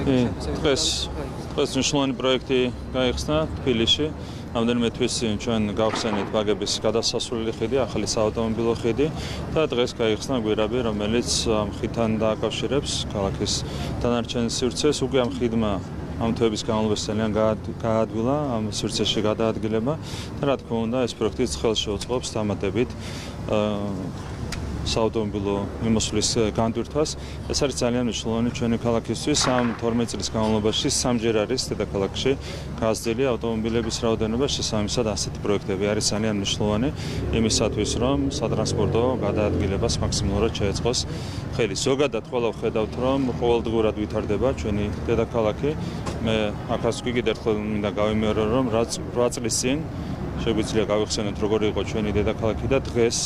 დღეს მნიშვნელოვანი პროექტი გაიხსნა თბილისში. Რამდენიმე თვის წინ ჩვენ გავხსენით ბაგების გადასასვლელი ხიდი, ახალი საავტომობილო ხიდი და დღეს გაიხსნა გვირაბი, რომელიც ამ ხიდთან დააკავშირებს ქალაქის დანარჩენ სივრცეს. უკვე ამ ხიდმა ამ თვეების განმავლობაში ძალიან გაადვილა ამ სივრცეში გადაადგილება და რა თქმა უნდა ეს პროექტი ხელს შეუწყობს დამატებით საავტომობილო მიმოსვლის განდვირთვას. ეს არის ძალიან მნიშვნელოვანი ჩვენი ქალაქისთვის. ამ 12 წლის განმავლობაში სამჯერ არის დედაქალაქში გაზრდილი ავტომობილების რაოდენობა, შესაბამისად ასეთი პროექტები არის ძალიან მნიშვნელოვანი იმისათვის, რომ სატრანსპორტო გადაადგილებას მაქსიმალურად შეეწყოს ხელი. ზოგადად ყველა ვხედავთ, რომ ყოველდღურად ვითარდება ჩვენი დედაქალაქი. მე აქაც კიდევ ერთხელ მინდა გავიმეორო, რომ 8 წლის წინ შეგვიძლია გავიხსენოთ როგორი იყო ჩვენი დედაქალაქი და დღეს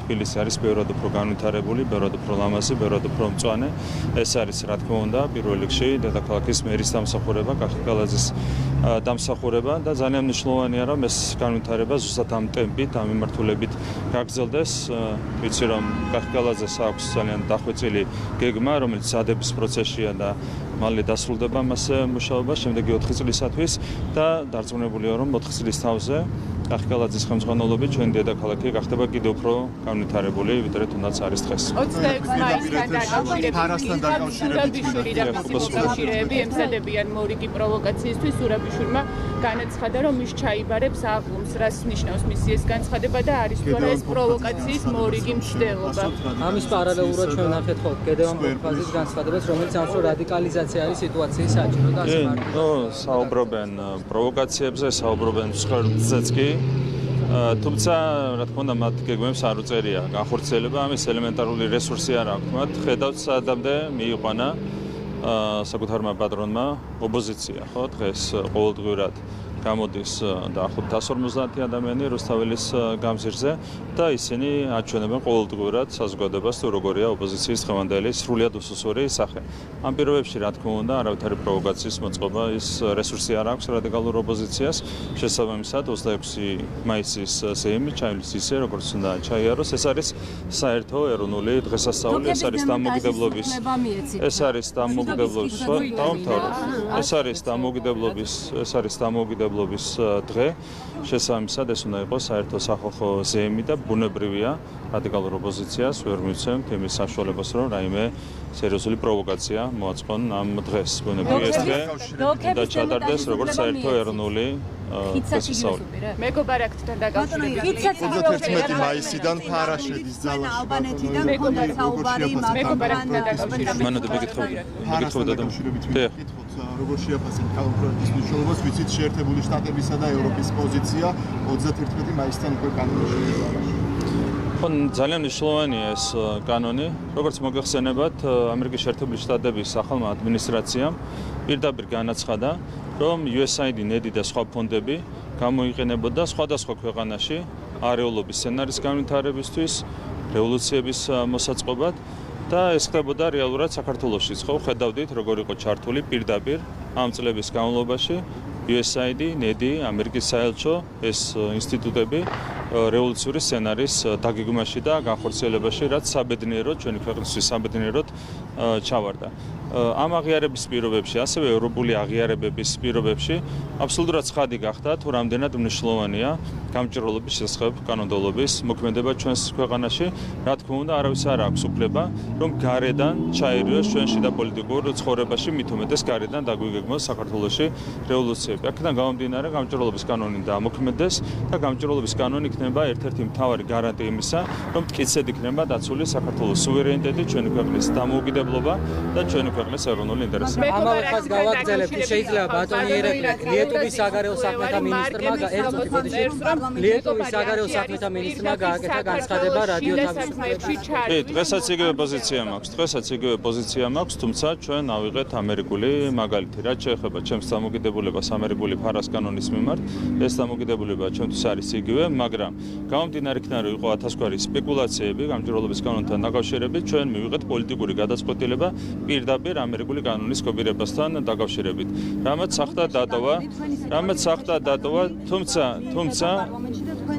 თბილისი არის ბევრად უფრო განვითარებული, ბევრად უფრო ლამაზი, ბევრად უფრო მწვანე. ეს არის რა თქმა უნდა პირველ რიგში დედაქალაქის მერის დამსახურება, კახიკალაძის დამსახურება და ძალიან მნიშვნელოვანია რომ ეს განვითარება ზუსტად ამ ტემპით, ამ მიმართულებით გაგრძელდეს. ვიცი რომ კახიკალაძეს აქვს ძალიან დახვეწილი გეგმა, რომელიც ზადების პროცესშია და მალე დასრულდება მასზე მუშაობა შემდეგი 4 წლისათვის და დარწმუნებულია რომ 4 წლის თავზე კახიკალაძის ხელმძღვანელობით ჩვენი დედაქალაქი გახდება კიდევ უფრო განვითარებული, ვიდრე თუნდაც არის დღეს. 26 მაისთან დაკავშირებით ემზადებიან მორიგი პროვოკაციისთვის. სურაბიშვილმა განაცხადა, რომ ის ჩაიბარებს აღლუმს, რაც ნიშნავს მისი ეს განცხადება და არის თუ არა ეს პროვოკაციის მორიგი მცდელობა. ამის პარალელურად ჩვენ ნახეთ ხოლმე გედევან ფაზის განცხადებას, რომელიც ამსო რადიკალიზაცია არის სიტუაციის საჭირო და ასე მარტო. საუბრობენ პროვოკაციებზე, საუბრობენ მსხვერპლზეც კი. თუმცა რა თქმა უნდა მათ გეგმებს არ უწერია განხორციელება, ამის ელემენტარული რესურსი არ აქვს მათ. ხედავთ საადამდე მიიყვანა საკუთარმა პატრონმა ოპოზიცია, ხო, დღეს ყოველდღურად გამოდის დაახლოებით 150 ადამიანი რუსთაველის გამზირზე და ისინი აჩვენებენ ყოველდღურად საზოგადოებას თუ როგორია ოპოზიციის დღევანდელი სრულიად უსუსური სახე. ამ პირობებში რა თქმა უნდა არავითარი პროვოკაციის მოწყობა ის რესურსი არ აქვს რადიკალურ ოპოზიციას. შესაბამისად 26 მაისის სეიმი ჩაივლის ისე როგორც უნდა ჩაიაროს. ეს არის საერთო ეროვნული დღესასწაული, ეს არის დამოუკიდებლობის დღე. შესაბამისად ეს უნდა იყოს საერთო სახალხო ზეიმი და ბუნებრივია რადიკალურ ოპოზიციას ვერ მივცემთ იმის საშუალებას, რომ რაიმე სერიოზული პროვოკაცია მოაწყონ ამ დღეს. ბუნებრივია ეს დღე და ჩატარდეს როგორც საერთო ეროვნული დღესასწაული. მეგობარაკთან დაკავშირებით 31 მაისიდან ფარაშედის ძალაში ალბანეთიდან მეგობარაკთან დაკავშირებით მანამდე მეკითხებოდა როგორ შეაფასებთ ამ პროექტის მნიშვნელობას, ვიცით შეერთებული შტატებისა და ევროპის პოზიცია 31 მაისიდან უკვე კანონში ხო, ძალიან მნიშვნელოვანია ეს კანონი. როგორც მოგეხსენებათ, ამერიკის შეერთებული შტატების ახალმა ადმინისტრაციამ პირდაპირ განაცხადა, რომ USAID, NED და სხვა ფონდები გამოიყენებოდა სხვადასხვა ქვეყანაში არეულობის სცენარის განვითარებისთვის, რევოლუციების მოსაწყობად და ეს ხდებოდა რეალურად საქართველოშიც, ხო, ხედავდით როგორ იყო ჩართული პირდაპირ ამ წლების განმავლობაში USAID, NED, ამერიკის საელჩო, ეს ინსტიტუტები რევოლუციური სცენარის დაგეგმვაში და განხორციელებაში, რაც საბედნიეროდ ჩვენი ქვეყნისთვის საბედნიეროდ ჩავარდა. ამ აღიარების პირობებში, ასევე ევროპული აღიარებების პირობებში აბსოლუტურად ცხადი გახდა თუ რამდენად მნიშვნელოვანია გამჭირვალობის შესახებ კანონმდებლობის მოქმედება ჩვენს ქვეყანაში. რა თქმა უნდა, არავის არ აქვს უფლება, რომ გარედან ჩაერიოს ჩვენში და პოლიტიკურ ცხოვრებაში, მით უმეტეს გარედან დაგვიგეგმოს საქართველოში რევოლუციები. აქედან გამომდინარე, გამჭირვალობის კანონი დაამოქმედდეს და გამჭირვალობის კანონი იქნება ერთ-ერთი მთავარი გარანტია იმისა, რომ მტკიცედ იქნება დაცული საქართველოს სუვერენიტეტი, ჩვენი ქვეყნის დამოუკიდებლობა და ჩვენი ქვეყნის ეროვნული ინტერესები. ამავე ხაზს გავაგრძელებთ, შეიძლება ბატონი ლიეტუვის საგარეო საქმეთა მინისტრმა ლიეტუვის საგარეო საქმეთა მინისტრმა გააკეთა განცხადება რადიო თავისუფლების. დღესაც იგივე პოზიცია მაქვს, თუმცა ჩვენ ავიღეთ ამერიკული მაგალითი. რაც შეეხება ჩემს დამოკიდებულებას ამერიკული ფარას კანონის მიმართ, ეს დამოკიდებულება ჩემთვის არის იგივე, მაგრამ გამომდინარე იქიდან რომ იყო ათასგვარი სპეკულაციები გამჭირვალობის კანონთან დაკავშირებით, ჩვენ მივიღეთ პოლიტიკური გადაწყვეტილება პირდაპირ ამერიკული კანონის კოპირებასთან დაკავშირებით. რამაც სახტად დატოვა, თუმცა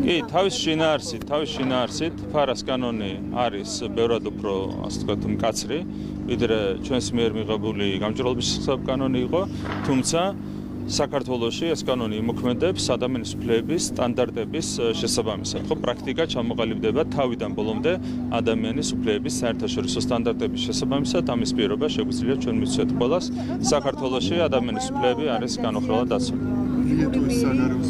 კი, თავის შინაარსით ფარას კანონი არის ბევრად უფრო, ასე ვთქვათ, მკაცრი, ვიდრე ჩვენს მიერ მიღებული გამჭვირვალობის კანონი იყო, თუმცა საქართველოში ეს კანონი იმოქმედებს ადამიანის უფლებების სტანდარტების შესაბამისად. ხო, პრაქტიკა ჩამოყალიბდება თავიდან ბოლომდე ადამიანის უფლებების საერთაშორისო სტანდარტების შესაბამისად. ამის პირობა შეგვიძლია ჩვენ მივცეთ ყველას. საქართველოში ადამიანის უფლებები არის განუხრელად დაცული. ლიეტოვის საგარეო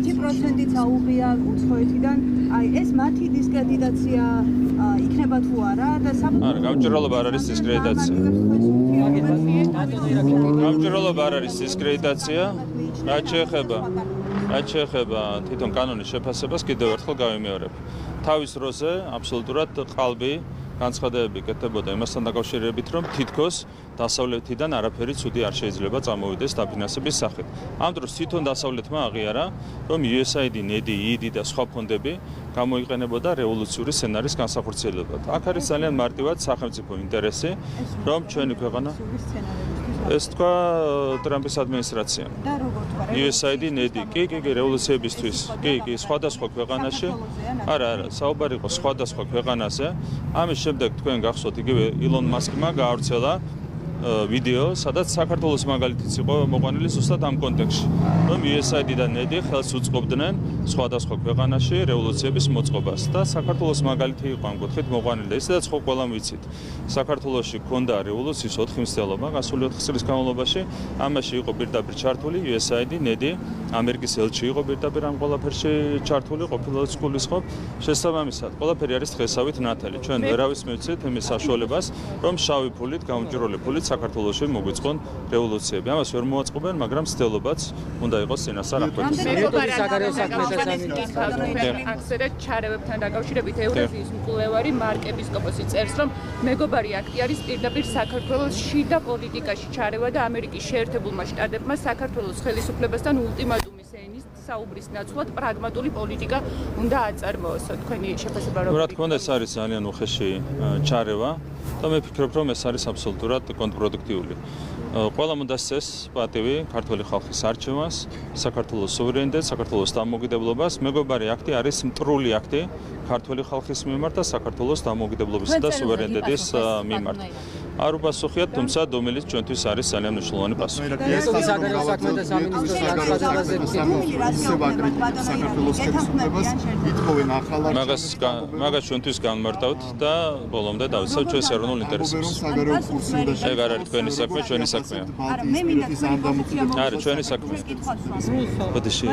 1%-იც აუღია უცხოეთიდან. აი ეს მათი დისკრედიტაცია იქნება თუ არა და არა, გამჭვირვალობა არ არის დისკრედიტაცია. გამჭვირვალობა არ არის დისკრედიტაცია. რაც შეეხება თვითონ კანონის შეფასებას კიდევ ერთხელ გავიმეორებ. თავის დროზე აბსოლუტურად ყალბი განცხადებები კეთდებოდა იმასთან დაკავშირებით, რომ თითქოს დასავლეთიდან არაფერი ცუდი არ შეიძლება წამოვიდეს დაფინანსების სახით. ამ დროს თვითონ დასავლეთმა აღიარა, რომ USAID, NEDI, EID და სხვა ფონდები გამოიყენებოდა რევოლუციური სცენარის განსახორციელებად. აქ არის ძალიან მარტივად სახელმწიფო ინტერესი, რომ ჩვენი ქვეყანა ეს თქვა ტრამპის ადმინისტრაცია. USAID, NEDI, კი, რევოლუციებისთვის, კი, სხვადასხვა ქვეყანაში. არა, საუბარი იყო სხვადასხვა ქვეყანაზე. ამის შემდეგ თქვენ გახსოვთ, იგივე ილონ მასკმა გაავრცელა ვიდეო, სადაც საქართველოს მაგალითიც იყო მოყვანილი ზუსტად ამ კონტექსტში, რომ USAID და NEDI ხელს უწყობდნენ სხვადასხვა ქვეყანაში რევოლუციების მოწყობას და საქართველოს მაგალითი იყო ამ კუთხით მოყვანილი და ისედაც ხო ყველამ ვიცით. საქართველოში ჰქონდა რევოლუციის 4 მცდელობა გასული 4 წლის განმავლობაში, ამაში იყო პირდაპირ ჩართული USAID, NEDI, ამერიკის ელჩი იყო პირდაპირ ამ ყველაფერში ჩართული, ყოფილა გულისხმობ. შესაბამისად, ყველაფერი არის დღესავით ნათელი. ჩვენ ვერავის მივცეთ იმის საშუალებას, რომ შავი ფულით, გამჭვირვალე ფულით საქართველოში მოგვიწყონ რევოლუციები. ამას ვერ მოაწყობენ, მაგრამ მცდელობაც უნდა იყოს წინასწარ აღკვეთილი. ლიეტოვის საგარეო საქმეთა სამინისტრო აქცია ჩარევებთან დაკავშირებით ევრაზიის მკვლევარი მარკ ეპისკოპოსი წერს, რომ მეგობარი აქტი არის პირდაპირ საქართველოს შიდა პოლიტიკაში ჩარევა და ამერიკის შეერთებულმა შტატებმა საქართველოს ხელისუფლებასთან ულტიმატუმის ენის საუბრის ნაცვლად პრაგმატული პოლიტიკა უნდა აწარმოოს. თქვენი შეფასება როგორია? რა თქმა უნდა, ეს არის ძალიან უხეში ჩარევა და მე ვფიქრობ, რომ ეს არის აბსოლუტურად კონტრპროდუქტიული. ყველამ უნდა სცეს პატივი ქართული ხალხის არჩევანს, საქართველოს სუვერენიტეტს, საქართველოს დამოუკიდებლობას. მეგობარი აქტი არის მტრული აქტი ქართული ხალხის მიმართ და საქართველოს დამოუკიდებლობისა და სუვერენიტეტის მიმართ. არ უპასუხიათ, თუმცა რომელიც ჩვენთვის არის ძალიან მნიშვნელოვანი პასუხი. ლიეტოვის საგარეო საქმეთა სამინისტროს განცხადებაზე საქართველოს ხელისუფლებას ითხოვენ ახალ მაგას ჩვენთვის განმარტავთ და ბოლომდე დავიცავთ ჩვენს ეროვნულ ინტერესებს. საგარეო კურსი უნდა ეგ არ არის თქვენი საქმე, ჩვენი საქმეა. არა, მე მინდა არა, ჩვენი საქმე. ბოდიში.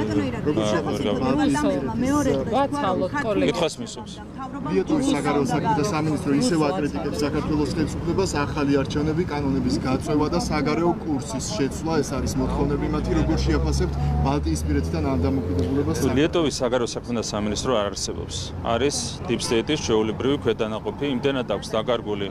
კითხვას მისვამს. ლიეტოვის საგარეო საქმეთა სამინისტრო ისევ აკრიტიკებს საქართველოს ხელისუფლებას ახალი არჩევნები, კანონების გაწევა და საგარეო კურსის შეცვლა. ეს არის მოთხოვნები მათი, როგორ შეაფასებთ ბალტიისპირეთთან ამ დამოკიდებულებას? ლიეტოვის საგარეო საქმეთა სამინისტრო არ არსებობს. არის deep state-ის ჩვეულებრივი ქვედანაყოფი, იმდენად აქვს დაკარგული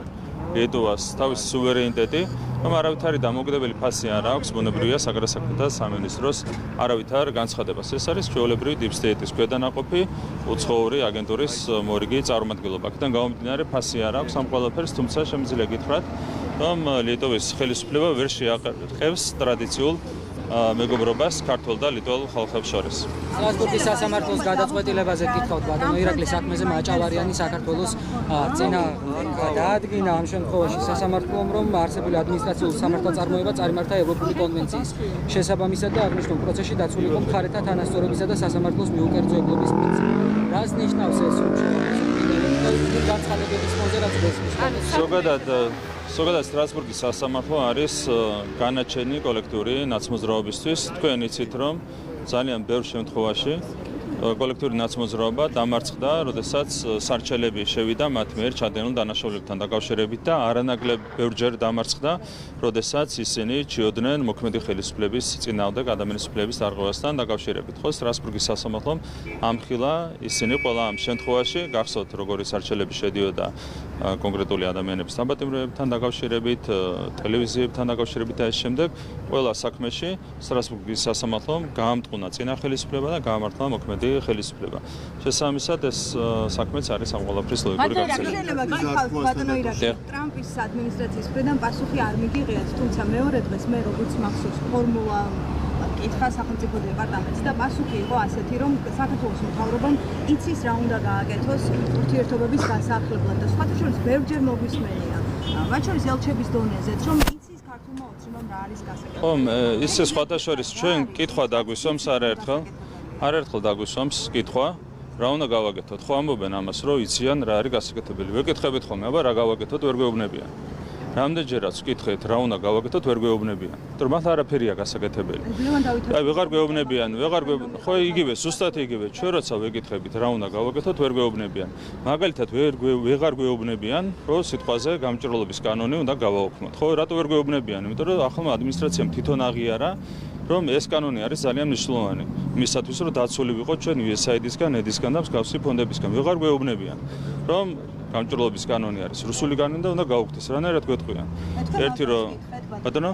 ლიეტოვას თავის სუვერენიტეტი, რომ არავითარი დამოუკიდებელი ფასი არ აქვს, ბუნებრივია საგარეო საქმეთა სამინისტროს არავითარ განცხადებას. ეს არის ჩვეულებრივი deep state-ის ქვედანაყოფი, უცხოური აგენტურის მორიგი წარმომადგენლობა. აქედან გამომდინარე ფასი არ აქვს ამ ყველაფერს, თუმცა შემიძლია გითხრათ, რომ ლიეტოვის ხელისუფლება ვერ შეაყენებს ტრადიციულ მეგობრობას ქართულ და ლიტველ ხალხებს შორის. სტრასბურგის სასამართლოს გადაწყვეტილებაზე გითხავთ ბატონო ირაკლი საქმეზე მაჭავარიანი საქართველოს წინა დაადგინა ამ შემთხვევაში სასამართლომ, რომ არსებული ადმინისტრაციულ სამართალწარმოება წარიმართა ევროპული კონვენციის შესაბამისად და აღნიშნულ პროცესში დაცული იყო მხარეთა თანასწორობისა და სასამართლოს მიუკერძოებლობის პრინციპი. რას ნიშნავს ეს განცხადებების ფონზე რაც გესმის? ზოგადად სტრასბურგის სასამართლო არის განაჩენი კოლექტიური ნაცმოძრაობისთვის. თქვენ იცით, რომ ძალიან ბევრ შემთხვევაში კოლექტიური ნაცმოძრაობა დამარცხდა, როდესაც სარჩელები შევიდა მათ მიერ ჩადენილ დანაშაულებთან დაკავშირებით და არანაკლებ ბევრჯერ დამარცხდა, როდესაც ისინი ჩიოდნენ მოქმედი ხელისუფლების წინააღმდეგ ადამიანის უფლების დარღვევასთან დაკავშირებით. ხო, სტრასბურგის სასამართლომ ამხილა ისინი ყველა ამ შემთხვევაში, გახსოვთ როგორი სარჩელები შედიოდა კონკრეტული ადამიანების დაპატიმრებებთან დაკავშირებით, ტელევიზიებთან დაკავშირებით და ეს შემდეგ ყველა საქმეში სტრასბურგის სასამართლომ გაამტყუნა წინა ხელისუფლება და გაამართლა მოქმედი ხელისუფლება. შესაბამისად ეს საქმეც არის ამ ყველაფრის ლოგიკური გაგრძელება. ტრამპის ადმინისტრაციის მხრიდან პასუხი არ მიგიღიათ, თუმცა მეორე დღეს მე როგორც მახსოვს ფორმულა კითხა სახელმწიფო დეპარტამენტს და პასუხი იყო ასეთი, რომ საქართველოს მთავრობამ იცის რა უნდა გააკეთოს ურთიერთობების გასაახლებლად და სხვათა შორის ბევრჯერ მოგვისმენია, მათ შორის ელჩების დონეზეც, რომ იცის ქართულმა ოცნებამ რა არის გასაგებია. ხომ ისე სხვათა შორის ჩვენ კითხვა დაგვისვამს არაერთხელ დაგვისვამს კითხვა რა უნდა გავაკეთოთ? ხო ამბობენ ამას, რომ იციან რა არის გასაკეთებელი. ვეკითხებით ხოლმე, აბა რა გავაკეთოთ, ვერ გვეუბნებიან. რამდენჯერაც ვკითხეთ რა უნდა გავაკეთოთ, ვერ გვეუბნებიან. თორემ მათ არაფერია გასაკეთებელი. აი ვეღარ გვეუბნებიან, ხო იგივე, ზუსტად იგივე. ჩვენ როცა ვეკითხებით რა უნდა გავაკეთოთ, ვერ გვეუბნებიან. მაგალითად ვეღარ გვეუბნებიან, რომ სიტყვაზე გამჭრელობის კანონი უნდა გავაუქმოთ. ხო, რატო ვერ გვეუბნებიან? იმიტომ რომ ახალმა ადმინისტრაციამ თვითონ აღიარა რომ ეს კანონი არის ძალიან მნიშვნელოვანი იმისათვის, რომ დაცული ვიყოთ ჩვენ USAID-ისგან, ED-ისგან და მსგავსი ფონდებისგან. ვეღარ გვეუბნებიან, რომ გამჭრელობის კანონი არის რუსული კანონი და უნდა გაუქმდეს. რანაირად გვეტყვიან? ერთი რომ ბატონო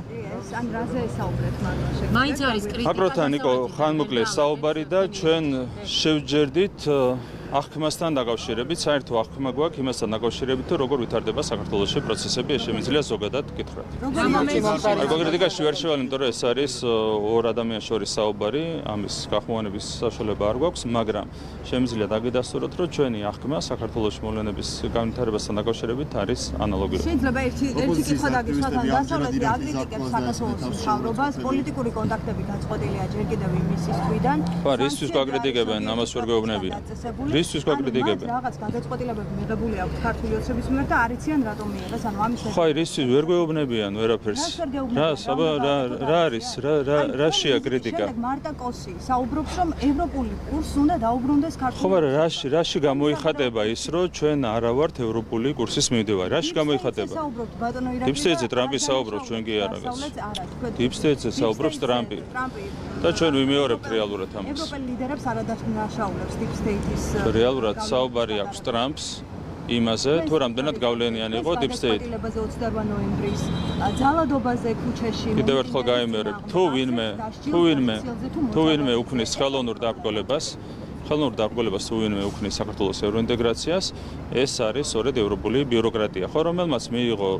ან რაზე საუბრეთ მაგაში? მაინც არის კრიტიკა. აკროთან იყო ხანმოკლე საუბარი და ჩვენ შევჯერდით აღქმასთან დაკავშირებით, საერთო აღქმა გვაქვს იმასთან დაკავშირებით, რომ როგორ ვითარდება საქართველოში პროცესები, ეს შემიძლია ზოგადად გითხრათ. აი კონკრეტიკაში ვერ შევალ, იმიტომ რომ ეს არის ორ ადამიანს შორის საუბარი, ამის გახმოვანების საშუალება არ გვაქვს, მაგრამ შემიძლია დაგიდასტუროთ, რომ ჩვენი აღქმა საქართველოს მოვლენების განვითარებასთან დაკავშირებით არის ანალოგიური. შეიძლება ერთი კითხვა დაგისვათ, ან დასავლეთი აკრიტიკებს საქართველოს მთავრობას, პოლიტიკური კონტაქტები გაწყვეტილია ჯერ კიდევ იმისის თვიდან. ხო, რისთვის გაკრიტიკებენ, ამას ვერ გვეუბნებიან. რისთვის გაკრიტიკებენ? რაღაც გადაწყვეტილებები მიღებული აქვს ქართული ოცნების მიერ და არ იციან რატომ მიიღეს, ანუ ამის ხო, რისთვის ვერ გვეუბნებიან ვერაფერს? რა არის? რაშია კრიტიკა? მარტა კოსი საუბრობს, რომ ევროპული კურსი უნდა დაუბრუნდეს ქართულ. ხო, მაგრამ რაში გამოიხატება ის, რომ ჩვენ არა ვართ ევროპული კურსის მიმდევარი? რაში გამოიხატება? დიპსტეიტზე ტრამპი საუბრობს, ჩვენ კი არა გას. დიპსტეიტზე საუბრობს ტრამპი. და ჩვენ ვიმეორებთ რეალურად ამას. ევროპელი ლიდერებს არადასტურებთ დიპსტეიტის. რეალურად საუბარი აქვს ტრამპს იმაზე, თუ რამდენად გავლენიანი იყო დიპსტეიტი. 28 ნოემბრის ძალადობაზე ქუჩაში. კიდევ ერთხელ გაიმეორებ, თუ ვინმე უქმნის ხელოვნურ დაბრკოლებას, თუ ვინმე უქმნის საქართველოს ევროინტეგრაციას, ეს არის სწორედ ევროპული ბიუროკრატია, ხო, რომელმაც მიიღო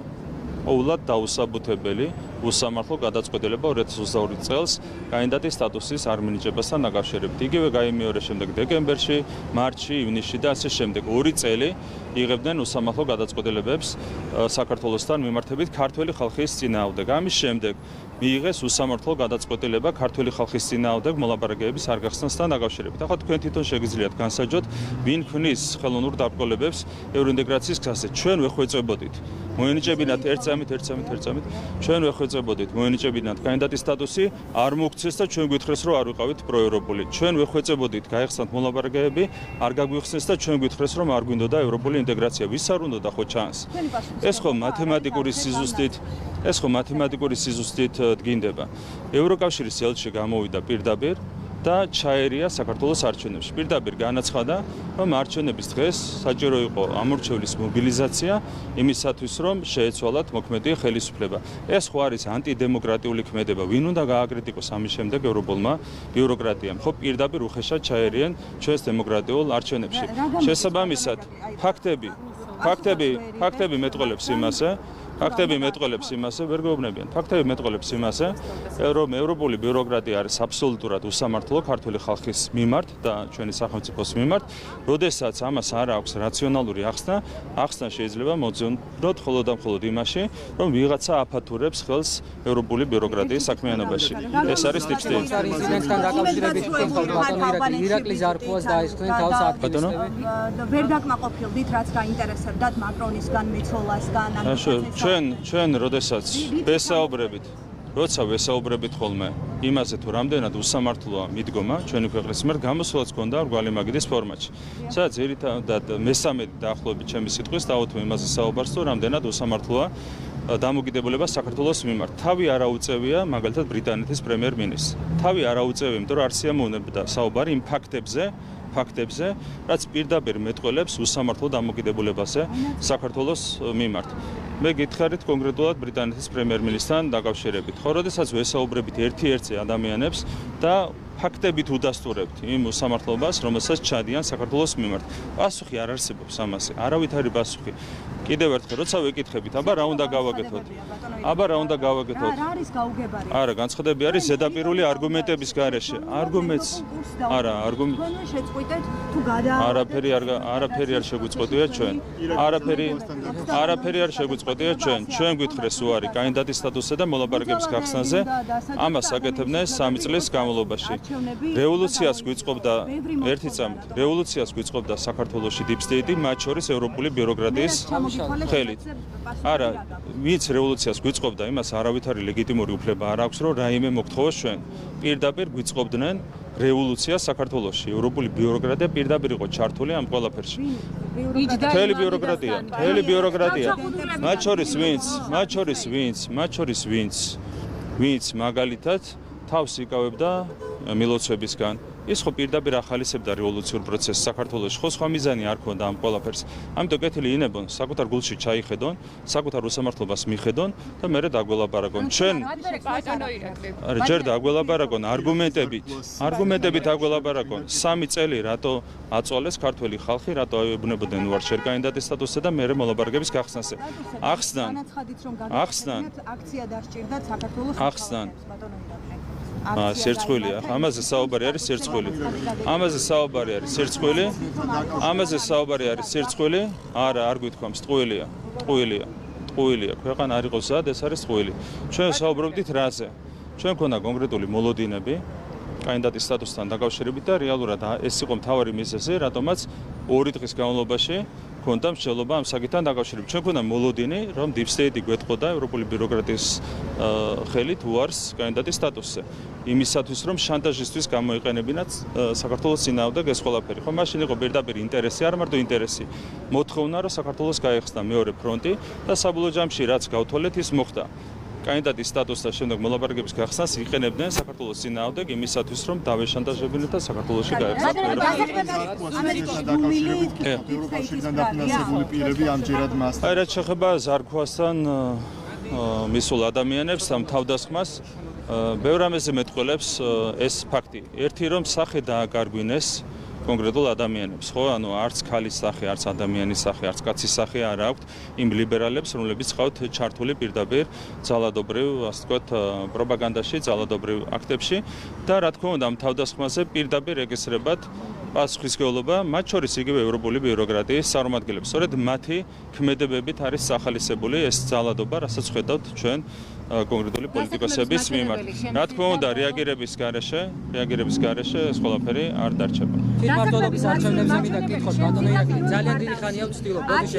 ოულად დაუსაბუთებელი უსამართლო გადაწყვეტილება 2022 წელს კანდიდატის სტატუსის არ მინიჭებასთან დაკავშირებით. იგივე გაიმეორე შემდეგ დეკემბერში, მარტში, ივნისში და ასე შემდეგ. 2 წელი იღებდნენ უსამართლო გადაწყვეტილებებს საქართველოსთან მიმართებით ქართველი ხალხის წინააღმდეგ. ამის შემდეგ მიიღეს უსამართლო გადაწყვეტილება ქართველი ხალხის წინააღმდეგ მოლაპარაკებების არ გახსნასთან დაკავშირებით. ახლა თქვენ თვითონ შეგიძლიათ განსაჯოთ, ვინ ქმნის ხელოვნურ დაბრკოლებებს ევროინტეგრაციის გზაზე. ჩვენ ვეხვეწებოდით. მოენიჭებინათ ერთ წამით. ჩვენ ვეხვეწებოდით, მოენიჭებინათ კანდიდატის სტატუსი, არ მოგცეს და ჩვენ გვითხრეს, რომ არ ვიყავით პროევროპული. ჩვენ ვეხვეწებოდით, გაიხსნათ მოლაპარაკებები, არ გაგვიხსნეს და ჩვენ გვითხრეს, რომ არ გვინდოდა ევროპული ინტეგრაცია. ვის არ უნდოდა ხო ჩანს? ეს ხო მათემატიკური სიზუსტით დგინდება. ევროკავშირის ელჩი გამოვიდა პირდაპირ და ჩაერია საქართველოს არჩევნებში. პირდაპირ განაცხადა, რომ არჩევნების დღეს საჭირო იყო ამორჩევლის მობილიზაცია იმისათვის, რომ შეეცვალათ მოქმედი ხელისუფლება. ეს ხო არის ანტიდემოკრატიული ქმედება. ვინ უნდა გააკრიტიკოს ამის შემდეგ ევროპულმა ბიუროკრატიამ? ხო პირდაპირ უხეშად ჩაერიან ჩვენს დემოკრატიულ არჩევნებში. შესაბამისად, ფაქტები მეტყოლებს იმასე, ვერ გვეუბნებიან. ფაქტები მეტყოლებს იმასე, რომ ევროპული ბიუროკრატია არის აბსოლუტურად უსამართლო ქართული ხალხის მიმართ და ჩვენი სახელმწიფოს მიმართ. როდესაც ამას არ აქვს რაციონალური ახსნა შეიძლება მოძივნოთ მხოლოდ და მხოლოდ იმაში, რომ ვიღაცა აფათურებს ხელს ევროპული ბიუროკრატიის საქმიანობაში. ეს არის დიპსტეიტი. ინციდენტთან დაკავშირებით ბატონო ირაკლი ზარფუას დაისხნენ თავს აქტივისტები. ვერ დაკმაყოფილდით, რაც გაინტერესებდათ მაკრონისგან, მეცოლასგან, ჩვენ როდესაც ვესაუბრებით ხოლმე იმაზე თუ რამდენად უსამართლოა მიდგომა ჩვენი ქვეყნის მიერ, გამოსვლაც ჰქონდა რგვალი მაგიდის ფორმატში. სადაც ერთადად მესამედი დაახლოებით ჩემი სიტყვის დავუთმე იმაზე საუბარს, თუ რამდენად უსამართლოა დამოკიდებულება საქართველოს მიმართ. თავი არ აუწევია მაგალითად ბრიტანეთის პრემიერ-მინისტრს. თავი არ აუწევია, იმიტომ რომ არ სიამოვნებდა საუბარი იმ ფაქტებზე, რაც პირდაპირ მეტყველებს უსამართლო დამოკიდებულებაზე საქართველოს მიმართ. მე გითხარით კონკრეტულად ბრიტანეთის პრემიერ-მინისტრთან დაკავშირებით. ხო, როდესაც ვესაუბრებით ერთ-ერთზე ადამიანებს და ფაქტებით უდასტურებთ იმ უსამართლობას, რომელსაც ჩადიან საქართველოს მიმართ. პასუხი არ არსებობს ამაზე. არავითარი პასუხი. კიდევ ერთხელ, როცა ვიკითხებით, აბა რა უნდა გავაკეთოთ? აბა რა უნდა გავაკეთოთ? რა არის გაუგებარი? არა, განცხადები არის ზედაპირული არგუმენტების გარეშე. არგუმენტს არა, არგუმენტ შეწყვიტეთ თუ გადა არაფერი არ შეგვიწყვეტია ჩვენ. არაფერი არ შეგვიწყვეტია ჩვენ. ჩვენ გვითხრეს უარი კანდიდატის სტატუსზე და მოლაპარაკების გახსნაზე. ამას აკეთებდნენ 3 წლის განმავლობაში. რევოლუციას გვიწყობდა ერთი წამით. რევოლუციას გვიწყობდა საქართველოში deep state-ი, მათ შორის ევროპული ბიუროკრატიის ხელით. არა, ვინც რევოლუციას გვიწყობდა, იმას არავითარი ლეგიტიმური უფლება არ აქვს, რომ რაიმე მოგთხოვოს ჩვენ. პირდაპირ გვიწყობდნენ რევოლუცია საქართველოში. ევროპული ბიუროკრატია პირდაპირ იყო ჩართული ამ ყველაფერში. მთელი ბიუროკრატია. მათ შორის ვინც მაგალითად თავს იკავებდა მილოცვებისგან. ის ხო პირდაპირ ახალისებდა რევოლუციურ პროცესს საქართველოში. ხო სხვა მიზანი არ ქონდა ამ ყველაფერს. ამიტომ კეთილი ინებონ, საკუთარ გულში ჩაიხედონ, საკუთარ უსამართლობას მიხედონ და მერე დაგველაპარაკონ. ჩვენ ჯერ დაგველაპარაკონ არგუმენტებით დაგველაპარაკონ. 3 წელი რატო აწვალეს ქართველი ხალხი, რატო აიებუნებოდნენ უარჩერ კანდიდატის სტატუსზე და მერე მოლაპარაკების გახსნაზე. ახსნან აქცია დასჭირდა საქართველოს სერცხვილია. ამაზე საუბარი არის სერცხვილი. არა, არ გვითქვამს, ტყუილია. ქვეყანა არ იყოს ზად, ეს არის ტყუილი. ჩვენ საუბრობდით რაზე? ჩვენ ქონდა კონკრეტული მოლოდინები კანდიდატის სტატუსთან დაკავშირებით და რეალურად ეს იყო მთავარი მიზეზი, რატომაც 2 დღის განმავლობაში ქონდა მსჯელობა ამ საკითხთან დაკავშირებით. ჩვენ ქონდა მოლოდინი, რომ deep state-ი გვეტყოდა ევროპული ბიუროკრატიის ხელით უარს კანდიდატის სტატუსზე. იმისათვის, რომ შანტაჟისთვის გამოიყენებინათ საქართველოს წინააღმდეგ ეს ყველაფერი. ხო, მაშინ იყო პირდაპირ ინტერესი, არ მარტო ინტერესი. მოთხოვნა, რომ საქართველოს გაეხსნა მეორე ფრონტი და საბოლოო ჯამში რაც გავთვალეთ, ის მოხდა. კანდიდატის სტატუსთან შემდეგ მოლაპარაკების გახსნას იყენებდნენ საქართველოს წინააღმდეგ იმისათვის, რომ დავეშანტაჟებინათ და საქართველოში გაეხსნათ მეორე აი რაც შეეხება ზარქუასთან მისულ ადამიანებს ამ თავდასხმას ბევრ ამაზე მეტყველებს ეს ფაქტი. ერთი რომ სახე დააკარგვინეს კონკრეტულ ადამიანებს, ხო? ანუ არც ქალის სახე, არც ადამიანის სახე, არც კაცის სახე არ აქვთ იმ ლიბერალებს, რომლებიც ყავთ ჩართული პირდაპირ ძალადობრივ, ასე ვთქვათ, პროპაგანდაში, ძალადობრივ აქტებში და რა თქმა უნდა, ამ თავდასხმაზე პირდაპირ ეკისრებათ პასუხისმგებლობა, მათ შორის იგივე ევროპული ბიუროკრატიის წარმომადგენლებს. სწორედ მათი ქმედებებით არის სახალისებული ეს ძალადობა, რასაც ხედავთ ჩვენ კონკრეტული პოლიტიკოსების მიმართ. რა თქმა უნდა, რეაგირების გარეშე ეს ყველაფერი არ დარჩება. თვითმმართველობის არჩევნებზე მინდა გკითხოთ, ბატონო ირაკლი, ძალიან დიდი ხანია ვცდილობ, ბოდიშ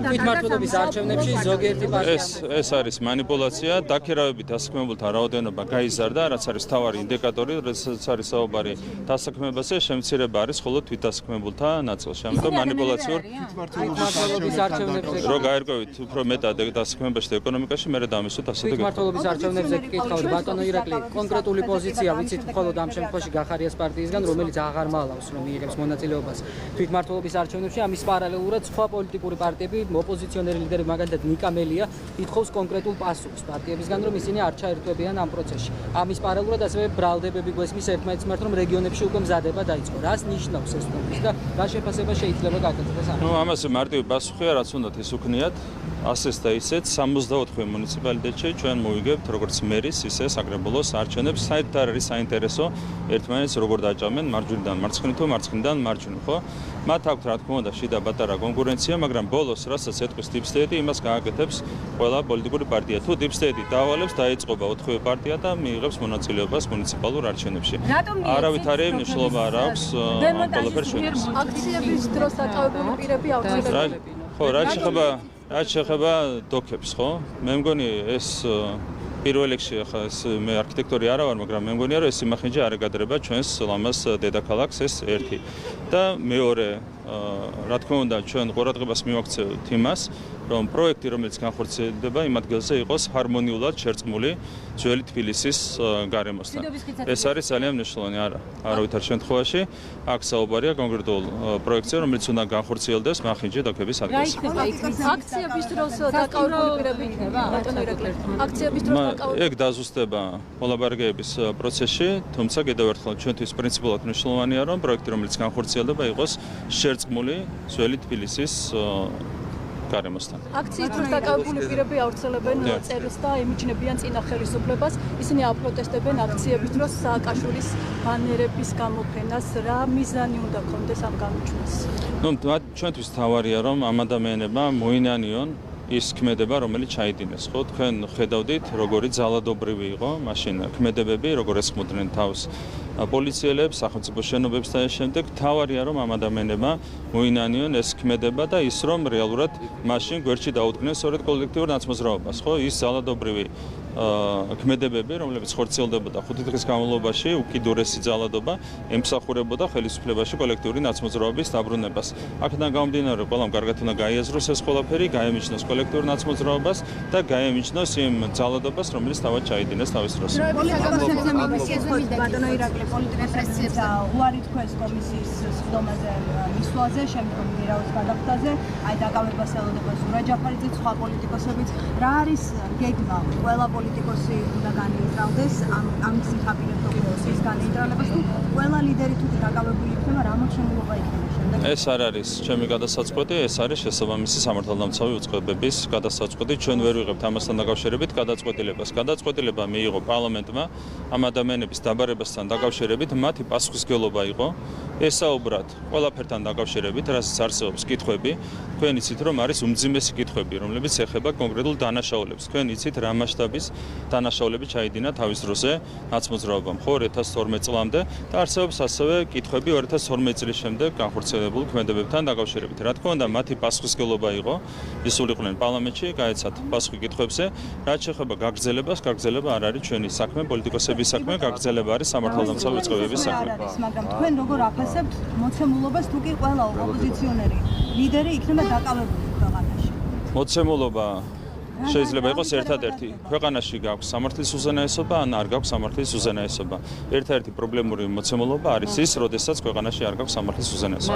თვითმმართველობის არჩევნებში ზოგიერთი პარტია. ეს არის манипуляция, დაქირავებით დასაქმებულთა რაოდენობა გაიზარდა, რაც არის თავარი ინდიკატორი, რაც არის საუბარი დასაქმებაზე, შემცირება არის მხოლოდ თვითდასაქმებულთა ნაწილში. ამიტომ манипуляციურ თვითმმართველობის არჩევნებზე რო გაერკვევით უფრო მეტად დასაქმებაში და ეკონომიკაში, მერე დამისვით ასეთი თვითმმართველობის არჩევნებზე გკითხავთ, ბატონო ირაკლი, კონკრეტული პოზიცია ვიცით მხოლოდ ამ შემთხვევაში გახარიას პარტიისგან, რომელიც აღარ მალავს რომ მიიღებს მონაწილეობას თვითმმართველობის არჩევნებში. ამის პარალელურად სხვა პოლიტიკური პარტიები, ოპოზიციონერი ლიდერები, მაგალითად ნიკა მელია, ითხოვს კონკრეტულ პასუხს პარტიებისგან, რომ ისინი არ ჩაერთვებიან ამ პროცესში. ამის პარალელურად ასევე ბრალდებები გვესმის ერთმანეთს მიმართ, რომ რეგიონებში უკვე მზადება დაიწყო. რას ნიშნავს ეს თქმის და რა შეფასება შეიძლება გაკეთდეს ამ? ამაზე მარტივი პასუხია, რაც უნდათ ის უქნიათ. ასეც და ისეც 64 მუნიციპალიტეტში ჩვენ მოვიგებთ როგორც მერის, ისე საკრებულოს არჩევნებს. საერთოდ არ არის საინტერესო ერთმანეთს როგორ დაჭამენ მარჯვნიდან მარცხნივ თუ მარცხნიდან მარჯვნივ, ხო? მათ აქვთ რა თქმა უნდა შიდა პატარა კონკურენცია, მაგრამ ბოლოს რასაც ეთქვის deep state-ი, იმას გააკეთებს ყველა პოლიტიკური პარტია. თუ deep state-ი დავალებს, დაიწყობა 4 პარტია და მიიღებს მონაწილეობას მუნიციპალურ არჩევნებში. არავითარი მნიშვნელობა არ აქვს ამ ყველაფერს ჩვენთვის. აქციების დროს დაკავებული პირები აუცილებლები. ხო, რაც შეეხება დოქებს, ხო? მე მგონი ეს პირველ რიგში ახლა ეს მე არქიტექტორი არა ვარ, მაგრამ მე მგონია რომ ეს იმახინჯე არ ეკადრება ჩვენს ლამაზ დედაქალაქს, ეს ერთი. და მეორე, რა თქმა უნდა, ჩვენ ყურადღებას მივაქცევთ იმას, რომ პროექტი, რომელიც განხორციელდება, იმ ადგილზე იყოს ჰარმონიულად შერწყმული ძველი თბილისის გარემოსთან. ეს არის ძალიან მნიშვნელოვანი, არავითარ შემთხვევაში აქ საუბარია კონკრეტულ პროექტზე, რომელიც უნდა განხორციელდეს მახინჯე დოქების ადგილზე. აქციების დროს დაკავებული პირები იქნება, ბატონო ირაკლი. აქციების დროს დაკავებული ეგ დაზუსტება მოლაპარაკების პროცესში, თუმცა კიდევ ერთხელ ჩვენთვის პრინციპულად მნიშვნელოვანია, რომ პროექტი, რომელიც განხორციელდება, იყოს შერწყმული ძველი თბილისის გარემოსთან. აქციის დროს დაკავებული პირები ავრცელებენ წერილს და ემიჯნებიან წინა ხელისუფლებას. ისინი აპროტესტებენ აქციების დროს სააკაშვილის ბანერების გამოფენას. რა მიზანი უნდა ქონდეს ამ გამოჩენას? ჩვენთვის თავარია რომ ამ ადამიანებმა მოინანიონ ის ქმედება, რომელიც ჩაიდინეს, ხო? თქვენ ხედავდით, როგორი ძალადობრივი იყო მაშინ ქმედებები, როგორ ესხმოდნენ თავს პოლიციელებს, სახელმწიფო შენობებს და შემდეგ თავარია რომ ამ ადამიანებმა მოინანიონ ეს ქმედება და ის რომ რეალურად მაშინ გვერდში დაუდგნენ სწორედ კოლექტიურ ნაცმოძრაობას, ხო? ის ძალადობრივი ქმედებები, რომლებიც ხორციელდებოდა 5 დღის განმავლობაში, უკიდურესი ძალადობა ემსახურებოდა ხელისუფლებაში კოლექტიური ნაცმოძრაობის დაბრუნებას. აქედან გამომდინარე, ყველამ კარგად უნდა გაიაზროს ეს ყველაფერი, გაემიჯნოს კოლექტიურ ნაცმოძრაობას და გაემიჯნოს იმ ძალადობას, რომელიც თავად ჩაიდინეს თავის დროს. ბატონო ირაკლი პოლიტიკის პრესიებს უარი თქვეს კომისიის სხდომაზე მისვლაზე, შემდგომ მირაოს გადახდაზე, აი დაკავებას ელოდება ზურა ჯაფარიძე, სხვა პოლიტიკოსებიც. რა არის გეგმა? ყველა პოლიტიკოსი უნდა განეიძრალდეს ამ სიხაპირებო კომისიის განეიძრალებას თუ ყველა ლიდერი თუ დაკავებული იქნება, რა მოჩვენილობა იქნება შემდეგ? ეს არ არის ჩემი გადასაწყვეტი, ეს არის შესაბამისი სამართალდამცავი უწყებების გადასაწყვეტი. ჩვენ ვერ ვიღებთ ამასთან დაკავშირებით გადაწყვეტილებას. გადაწყვეტილება მიიღო პარლამენტმა ამ ადამიანების დაბარებასთან დაკავშირებით, მათი პასუხისმგებლობა იყო ესაუბრათ ყველაფერთან დაკავშირებით, რასაც არსებობს კითხვები. თქვენ იცით, რომ არის უმძიმესი კითხვები, რომლებიც ეხება კონკრეტულ დანაშაულებს. თქვენ იცით, რა მასშტაბის დანაშაულები ჩაიდინა თავის დროზე ნაცმოძრაობამ, ხო, 2012 წლამდე და არსებობს ასევე კითხვები 2012 წლის შემდეგ განხორციელებულ ქმედებებთან დაკავშირებით. რა თქმა უნდა, მათი პასუხისმგებლობა იყო, ისულიყვნენ პარლამენტში, გაეცათ პასუხი კითხვებზე, რაც შეეხება გაგრძელებას, გაგრძელება არ არის ჩვენი საქმე, პოლიტიკოსების საქმე, გაგრძელება არის სამართალდამცავი უწყებების საქმე. მაგრამ თქვენ როგორ აფასებთ მოცემულობას თუ კი ყველა ოპოზიციონერი ლიდერი იქნება დაკავებული ქვეყანაში? მოცემულობა შეიძლება იყოს ერთადერთი. ქვეყანაში გაქვს სამართლის უზენაესობა, ან არ გაქვს სამართლის უზენაესობა. ერთადერთი პრობლემური მოცემულობა არის ის, როდესაც ქვეყანაში არ გაქვს სამართლის უზენაესობა.